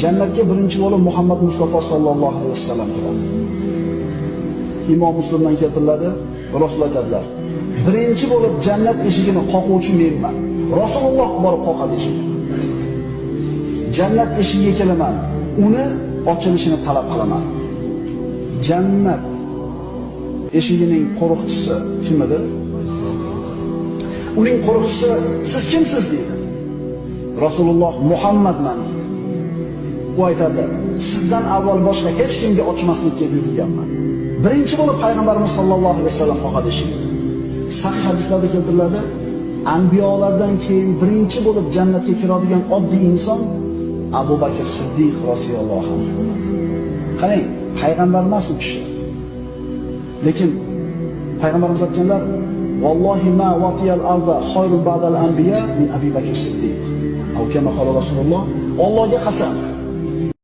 Jannatga birinchi bo'lib Muhammad Mustafa sallallohu alayhi vasallam kiradi. Imom Muslimdan keltiriladi, Rasululloh aytadilar: "Birinchi bo'lib jannat eshigini qoquvchi menman." Rasululloh borib qoqadi eshikni. Jannat eshigiga kelaman, uni ochilishini talab qilaman. Jannat eshigining qo'riqchisi kim edi? Uning qo'riqchisi siz kimsiz deydi. Rasululloh Muhammadman deydi. U aytadi: "Sizdan avval boshqa hech kimga ochmaslikka buyurilganman." Birinchi bo'lib payg'ambarimiz sollallohu alayhi vasallam qoqadi eshikni. Sahih hadislarda keltiriladi, anbiyolardan keyin birinchi bo'lib jannatga kiradigan oddiy inson Abu Bakr Siddiq roziyallohu anhu. Qarang, payg'ambar emas u kishi. Lekin payg'ambarimiz aytganlar: "Vallohi ma watiyal arda khayrun ba'dal anbiya min Abi Bakr Siddiq." Aw kama qala Rasululloh. Allohga qasam,